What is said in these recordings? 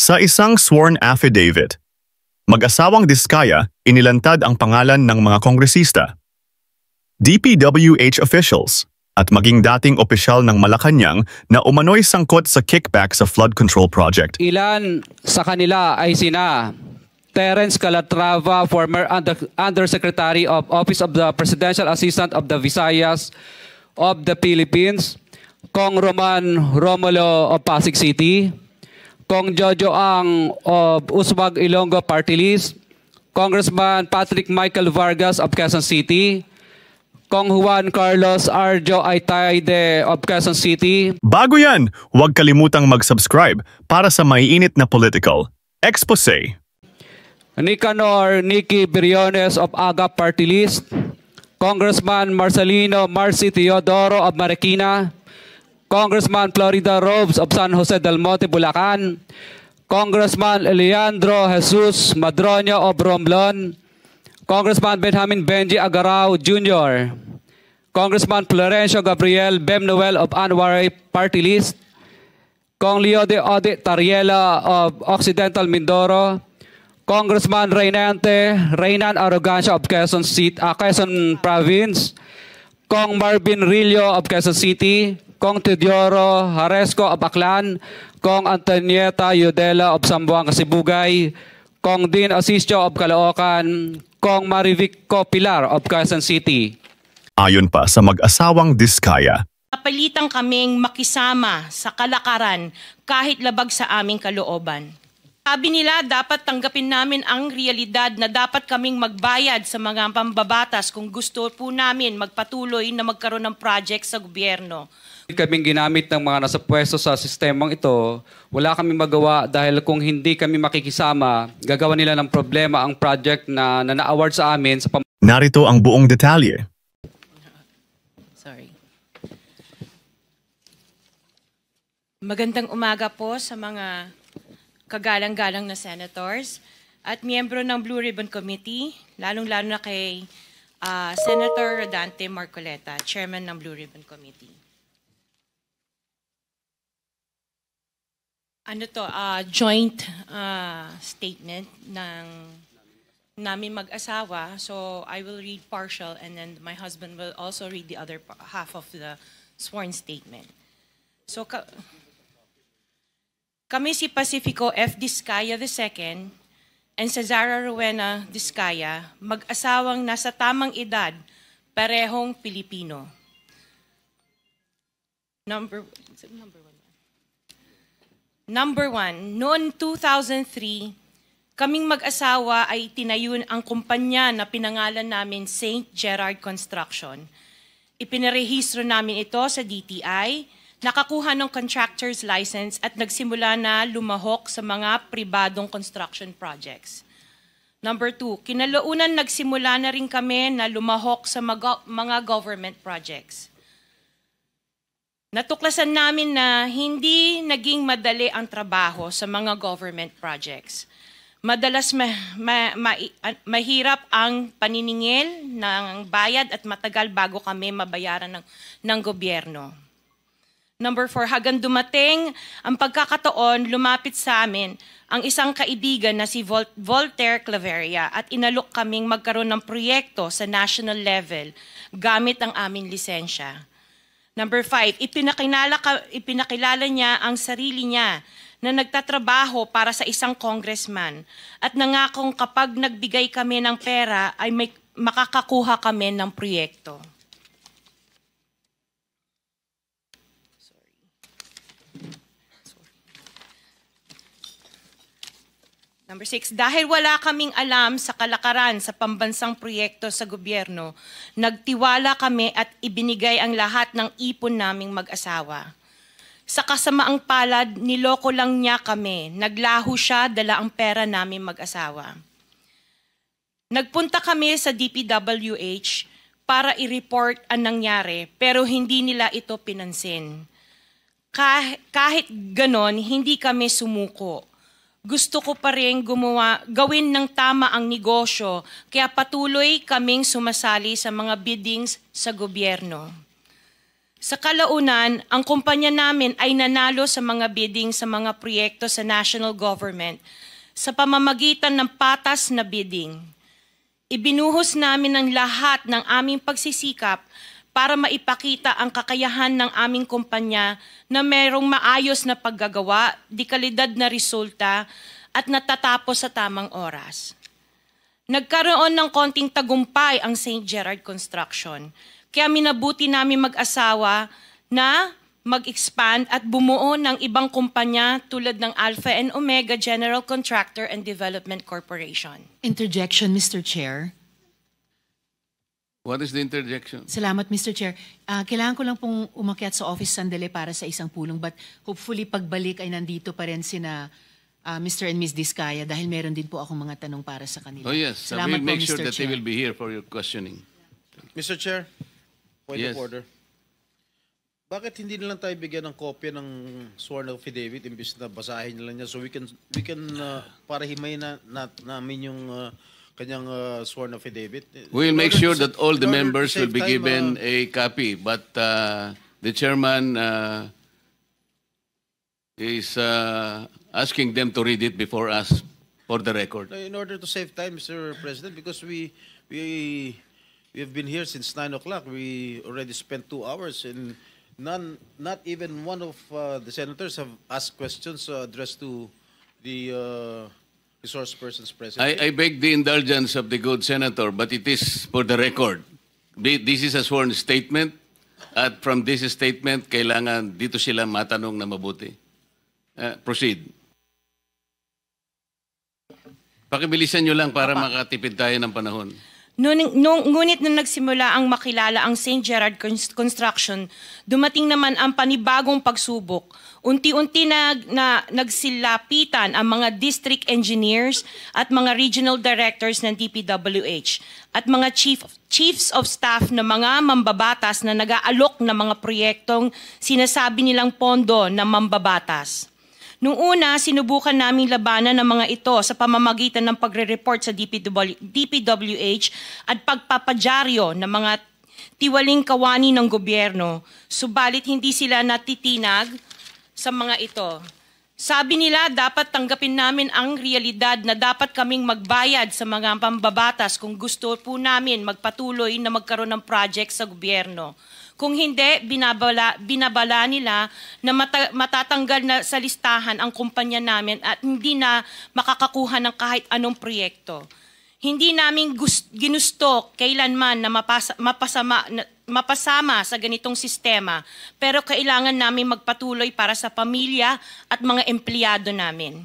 Sa isang sworn affidavit, mag-asawang Diskaya inilantad ang pangalan ng mga kongresista, DPWH officials, at maging dating opisyal ng Malacanang na umano'y sangkot sa kickback sa flood control project. Ilan sa kanila ay sina Terence Calatrava, former Undersecretary of Office of the Presidential Assistant of the Visayas of the Philippines, Kong Roman Romulo of Pasig City, Kong Jojo Ang of Uswag Ilonggo Party List, Congressman Patrick Michael Vargas of Quezon City, Kong Juan Carlos Arjo Aitayde of Quezon City. Bago yan, huwag kalimutang mag-subscribe para sa maiinit na political expose. Nicanor Nicky Briones of Aga Party List, Congressman Marcelino Marcy Teodoro of Marikina, Congressman Florida Robes of San Jose del Monte, Bulacan, Congressman Leandro Jesus Madroño of Romblon, Congressman Benjamin Benji Agarao Jr., Congressman Florencio Gabriel Bemnoel of Anwaray Party List, Kong Leo de Ode Tariela of Occidental Mindoro, Congressman Reynan Arrogancia of Quezon Province, Kong Marvin Rillo of Quezon City, Kong Teodoro Haresco of Aklan, Kong Antonieta Yudela of Zamboanga, Sibugay, Kong Dean Asisio of Caloocan, Kong Marivico Pilar of Quezon City. Ayon pa sa mag-asawang Diskaya, napilitan kaming makisama sa kalakaran kahit labag sa aming kalooban. Sabi nila, dapat tanggapin namin ang realidad na dapat kaming magbayad sa mga pambabatas kung gusto po namin magpatuloy na magkaroon ng project sa gobyerno. Kaming ginamit ng mga nasa pwesto sa sistemang ito, wala kaming magawa dahil kung hindi kami makikisama, gagawa nila ng problema ang project na na-award sa amin sa narito ang buong detalye. Sorry. Magandang umaga po sa mga kagalang-galang na senators at miyembro ng Blue Ribbon Committee, lalong-lalo na kay Senator Rodante Marcoleta, Chairman ng Blue Ribbon Committee. Ano to, joint statement ng namin mag-asawa. So I will read partial and then my husband will also read the other half of the sworn statement. So kami si Pacifico F. Diskaya II and Cesara Rowena Diskaya, mag-asawang nasa tamang edad, parehong Pilipino. Number one, noon 2003, kaming mag-asawa ay tinayun ang kumpanya na pinangalan namin St. Gerard Construction. Ipinarehistro namin ito sa DTI, nakakuha ng contractor's license at nagsimula na lumahok sa mga pribadong construction projects. Number two, kinalaunan nagsimula na rin kami na lumahok sa mga government projects. Natuklasan namin na hindi naging madali ang trabaho sa mga government projects. Madalas mahirap ang paniningil ng bayad at matagal bago kami mabayaran ng gobyerno. Number 4, hanggang dumating ang pagkakataon, lumapit sa amin ang isang kaibigan na si Voltaire Claveria at inalok kaming magkaroon ng proyekto sa national level gamit ang aming lisensya. Number 5, ipinakilala niya ang sarili niya na nagtatrabaho para sa isang congressman at nangakong kapag nagbigay kami ng pera ay makakakuha kami ng proyekto. Number 6, dahil wala kaming alam sa kalakaran sa pambansang proyekto sa gobyerno, nagtiwala kami at ibinigay ang lahat ng ipon naming mag-asawa. Sa kasamaang palad, niloko lang niya kami. Naglaho siya, dala ang pera namin mag-asawa. Nagpunta kami sa DPWH para i-report ang nangyari, pero hindi nila ito pinansin. Kahit ganon, hindi kami sumuko. Gusto ko pa rin gawin ng tama ang negosyo, kaya patuloy kaming sumasali sa mga biddings sa gobyerno. Sa kalaunan, ang kumpanya namin ay nanalo sa mga bidding sa mga proyekto sa national government sa pamamagitan ng patas na bidding. Ibinuhos namin ang lahat ng aming pagsisikap para maipakita ang kakayahan ng aming kumpanya na mayroong maayos na paggagawa, dekalidad na resulta at natatapos sa tamang oras. Nagkaroon ng konting tagumpay ang St. Gerard Construction. Kaya minabuti namin mag-asawa na mag-expand at bumuo ng ibang kumpanya tulad ng Alpha and Omega General Contractor and Development Corporation. Interjection, Mr. Chair. What is the interjection? Salamat, Mr. Chair. Kailangan ko lang pong umakyat sa office sandali para sa isang pulong, but hopefully pagbalik ay nandito pa rin sina Mr. and Ms. Diskaya dahil meron din po akong mga tanong para sa kanila. Oh yes, Salamat we'll make po, sure Mr. that they Chair. will be here for your questioning. Mr. Chair, point Yes. of order. Bakit hindi na lang tayo bigyan ng kopya ng sworn affidavit imbis na basahin na lang niya so we can para himay namin yung kanyang sworn affidavit. We'll make sure that all the in order to members will save be time, given a copy, but the chairman is asking them to read it before us for the record. in order to save time, Mr. President, because we have been here since 9 o'clock. We already spent 2 hours and not even one of the senators have asked questions addressed to the resource persons present. I beg the indulgence of the good senator, but it is for the record. This is a sworn statement, at from this statement, kailangan dito sila matanong na mabuti. Proceed. Pakibilisan nyo lang para makatipid tayo ng panahon. Ngunit nung nagsimula ang makilala ang St. Gerard Construction, dumating naman ang panibagong pagsubok. Unti-unti nagsilapitan ang mga district engineers at mga regional directors ng DPWH at mga chiefs of staff na mga mambabatas na nag-aalok ng mga proyektong sinasabi nilang pondo ng mambabatas. Noong una, sinubukan naming labanan ng mga ito sa pamamagitan ng pagre-report sa DPWH at pagpapadyaryo ng mga tiwaling kawani ng gobyerno, subalit hindi sila natitinag sa mga ito. Sabi nila dapat tanggapin namin ang realidad na dapat kaming magbayad sa mga pambabatas kung gusto po namin magpatuloy na magkaroon ng project sa gobyerno. Kung hindi, binabala nila na matatanggal na sa listahan ang kumpanya namin at hindi na makakakuha ng kahit anong proyekto. Hindi namin ginusto kailanman na mapasama sa ganitong sistema, pero kailangan namin magpatuloy para sa pamilya at mga empleyado namin.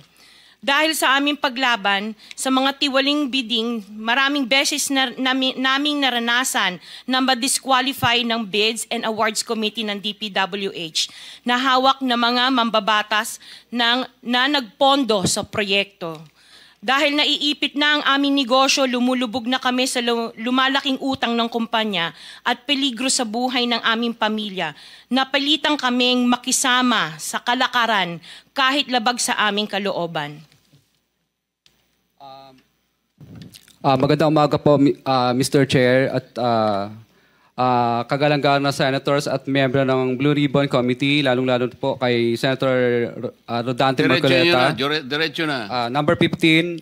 Dahil sa aming paglaban sa mga tiwaling bidding, maraming beses naming naranasan na ma-disqualify ng Bids and Awards Committee ng DPWH na hawak na mga mambabatas na nagpondo sa proyekto. Dahil naiipit na ang aming negosyo, lumulubog na kami sa lumalaking utang ng kumpanya at peligro sa buhay ng aming pamilya. Napilitan kaming makisama sa kalakaran kahit labag sa aming kalooban. Magandang umaga po, Mr. Chair at kagalangan na senators at miyembro ng Blue Ribbon Committee, lalong-lalo po kay Senator Rodante Marcoleta. Diretso na. Number 15,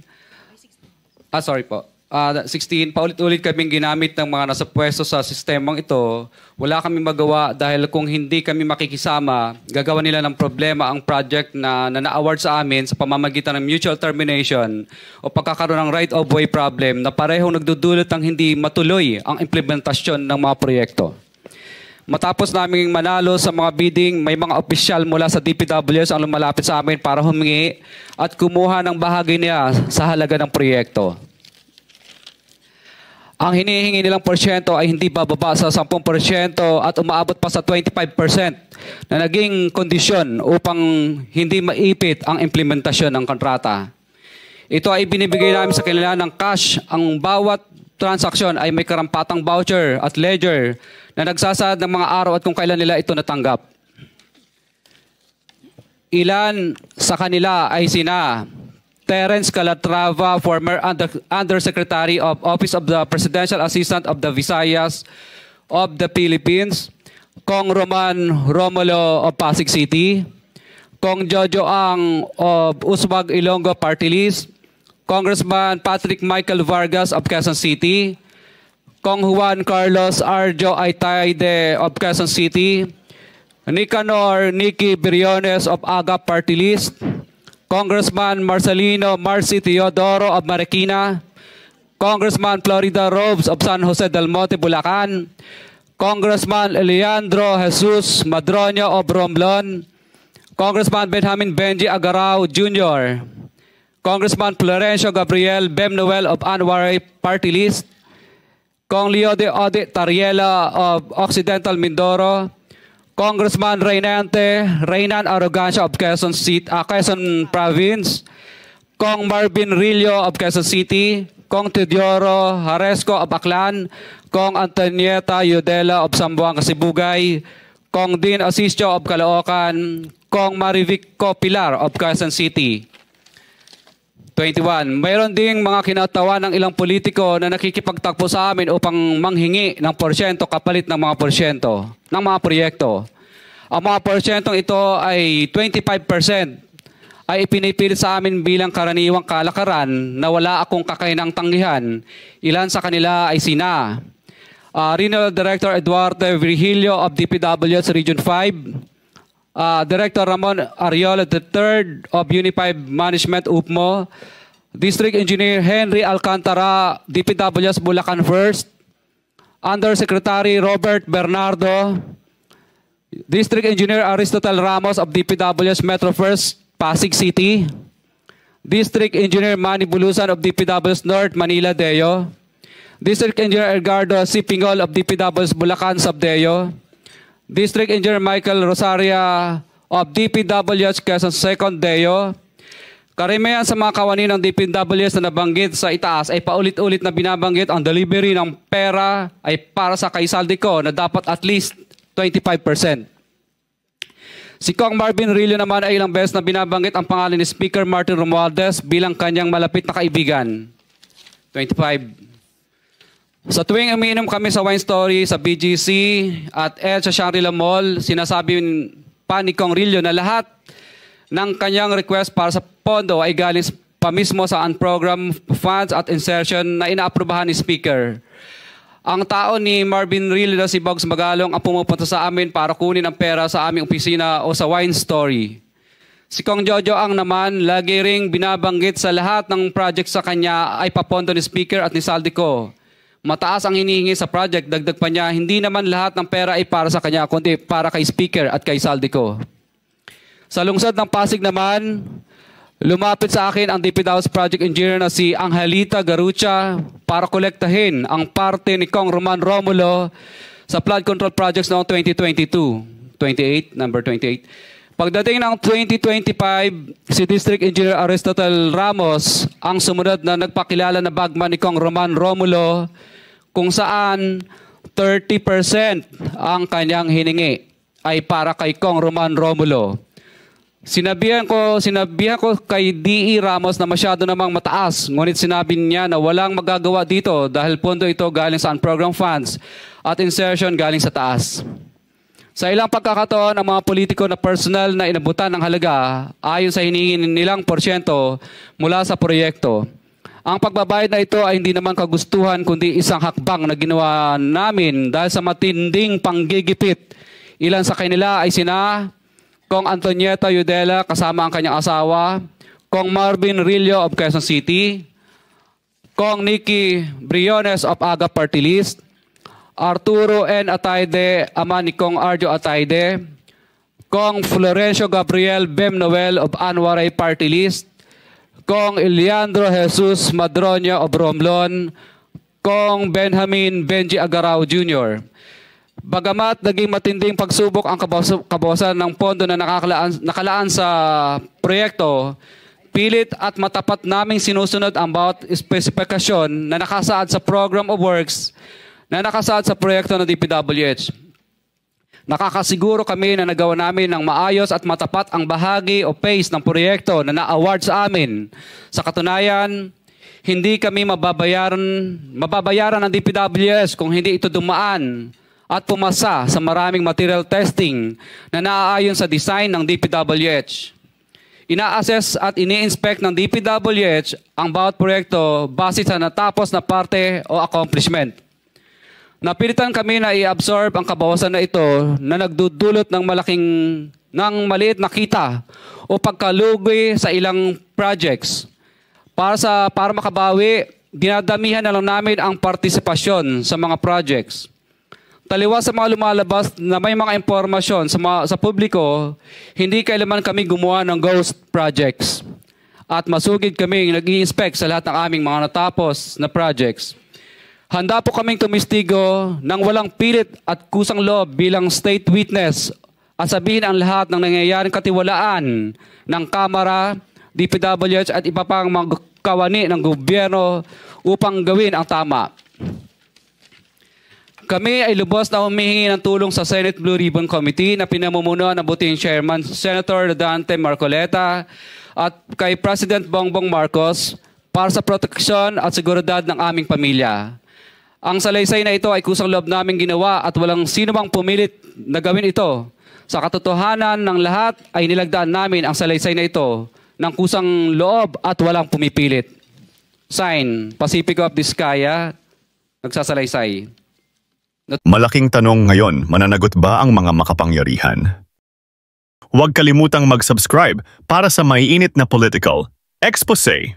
sorry po. 16, paulit-ulit kaming ginamit ng mga nasa pwesto sa sistemang ito. Wala kaming magawa dahil kung hindi kami makikisama, gagawa nila ng problema ang project na na-award sa amin sa pamamagitan ng mutual termination o pagkakaroon ng right-of-way problem na parehong nagdudulot ng hindi matuloy ang implementasyon ng mga proyekto. Matapos naming manalo sa mga bidding, may mga opisyal mula sa DPWS ang lumalapit sa amin para humingi at kumuha ng bahagi niya sa halaga ng proyekto. Ang hinihingi nilang porsyento ay hindi bababa sa 10% at umaabot pa sa 25% na naging kondisyon upang hindi maipit ang implementasyon ng kontrata. Ito ay binibigay namin sa kanila ng cash. Ang bawat transaksyon ay may karampatang voucher at ledger na nagsasaad ng mga araw at kung kailan nila ito natanggap. Ilan sa kanila ay sina Terence Calatrava, former Undersecretary of Office of the Presidential Assistant of the Visayas of the Philippines. Kong Roman Romulo of Pasig City, Kong Jojo Ang of Uswag Ilonggo Party List, Congressman Patrick Michael Vargas of Quezon City, Kong Juan Carlos Arjo Aitaide of Quezon City, Nicanor Nicky Briones of AGA Party List, Congressman Marcelino Marcy Teodoro of Marikina, Congressman Florida Robes of San Jose del Monte, Bulacan, Congressman Leandro Jesus Madroño of Romblon, Congressman Benjamin Benji Agarao Jr., Congressman Florencio Gabriel Bem Noel of Anwaray Party List, Kong Leo de Ode Tariela of Occidental Mindoro, Congressman Reynan Arrogancia of Quezon Province, Kong Marvin Rillo of Quezon City, Kong Teodoro Haresco of Aklan, Kong Antonieta Yudela of Sambuanga, Sibugay, Kong Dean Asisio of Caloocan, Kong Marivico Pilar of Quezon City. 21. Mayroon ding mga kinatawa ng ilang politiko na nakikipagtakbo sa amin upang manghingi ng porsyento kapalit ng mga porsyento ng mga proyekto. Ang mga porsyentong ito ay 25% ay ipinipilit sa amin bilang karaniwang kalakaran na wala akong kakainang tanggihan. Ilan sa kanila ay sina Regional Director Eduardo Virgilio of DPWH Region 5, Director Ramon Ariola III of Unified Management UPMO, District Engineer Henry Alcantara, DPWH Bulacan First, Undersecretary Robert Bernardo, District Engineer Aristotle Ramos of DPWH Metro First, Pasig City, District Engineer Manny Bulusan of DPWH North, Manila Deo, District Engineer Edgardo C. Pingol of DPWH Bulacan Subdeo, District Engineer Michael Rosaria of DPWH Quezon Second Deo. Karamihan sa mga kawani ng DPWH na nabanggit sa itaas ay paulit-ulit na binabanggit ang delivery ng pera ay para sa kaisaldi ko na dapat at least 25%. Si Kong Marvin Rillo naman ay ilang beses na binabanggit ang pangalan ni Speaker Martin Romualdez bilang kanyang malapit na kaibigan. 25. Sa tuwing umiinom kami sa Wine Story, sa BGC at sa Shangri-La Mall, sinasabi pa ni Kong Rillo na lahat ng kanyang request para sa pondo ay galing pa mismo sa unprogrammed funds at insertion na inaaprubahan ni Speaker. Ang tao ni Marvin Rillo na si Bogs Magalong ang pumupunta sa amin para kunin ang pera sa aming opisina o sa Wine Story. Si Kong Jojo Ang naman, lagi ring binabanggit sa lahat ng project sa kanya ay papondo ni Speaker at ni Saldico. Mataas ang hinihingi sa project, dagdag pa niya, hindi naman lahat ng pera ay para sa kanya, kundi para kay Speaker at kay Saldico. Sa lungsod ng Pasig naman, lumapit sa akin ang DPWH Project Engineer na si Angelita Garucha para kolektahin ang parte ni Kong Roman Romulo sa flood control projects noong 2022. Number 28. Pagdating ng 2025, si District Engineer Aristotle Ramos ang sumunod na nagpakilala na bagman ni Kong Roman Romulo kung saan 30% ang kanyang hiningi ay para kay Kong Roman Romulo. Sinabihan ko kay D.E. Ramos na masyado namang mataas, ngunit sinabi niya na walang magagawa dito dahil pondo ito galing sa unprogrammed funds at insertion galing sa taas. Sa ilang pagkakataon, ang mga politiko na personal na inabutan ng halaga ayon sa hinihingi nilang porsyento mula sa proyekto. Ang pagbabayad na ito ay hindi naman kagustuhan kundi isang hakbang na ginawa namin dahil sa matinding panggigipit. Ilan sa kanila ay sina Kong Antonieta Yudela kasama ang kanyang asawa, Kong Marvin Rillo of Quezon City, Kong Nicky Briones of AGA Party List, Arturo N. Ataide, ama ni Kong Arjo Ataide, Kong Florencio Gabriel Bem Noel of Anwaray Party List, Kong Leandro Jesus Madroño of Romblon, Kong Benjamin Benji Agarao Jr. Bagamat naging matinding pagsubok ang kabawasan ng pondo na nakalaan sa proyekto, pilit at matapat naming sinusunod ang bawat espesifikasyon na nakasaad sa Program of Works na nakasaad sa proyekto ng DPWH. Nakakasiguro kami na nagawa namin ng maayos at matapat ang bahagi o phase ng proyekto na na-award sa amin. Sa katunayan, hindi kami mababayaran ng DPWH kung hindi ito dumaan at pumasa sa maraming material testing na naaayon sa design ng DPWH. Ina-assess at ini-inspect ng DPWH ang bawat proyekto base sa natapos na parte o accomplishment. Napilitan kami na i-absorb ang kabawasan na ito na nagdudulot ng maliit na kita o pagkalugi sa ilang projects. Para makabawi, dinadamihan na lang namin ang partisipasyon sa mga projects. Taliwas sa mga lumalabas na may mga impormasyon sa publiko, hindi kailanman kami gumawa ng ghost projects. At masugid kaming nag-i-inspect sa lahat ng aming mga natapos na projects. Handa po kaming tumistigo ng walang pilit at kusang loob bilang state witness at sabihin ang lahat ng nangyayaring katiwalaan ng Kamara, DPWH at iba pang mga kawani ng gobyerno upang gawin ang tama. Kami ay lubos na humihingi ng tulong sa Senate Blue Ribbon Committee na pinamumunuan ng buting Chairman Senator Dante Marcoleta at kay President Bongbong Marcos para sa proteksyon at seguridad ng aming pamilya. Ang salaysay na ito ay kusang loob namin ginawa at walang sino mang pumilit na gawin ito. Sa katotohanan ng lahat ay nilagdaan namin ang salaysay na ito ng kusang loob at walang pumipilit. Sign, Pacifico of Vizcaya, nagsasalaysay. Malaking tanong ngayon, mananagot ba ang mga makapangyarihan? Huwag kalimutang mag-subscribe para sa maiinit na political expose.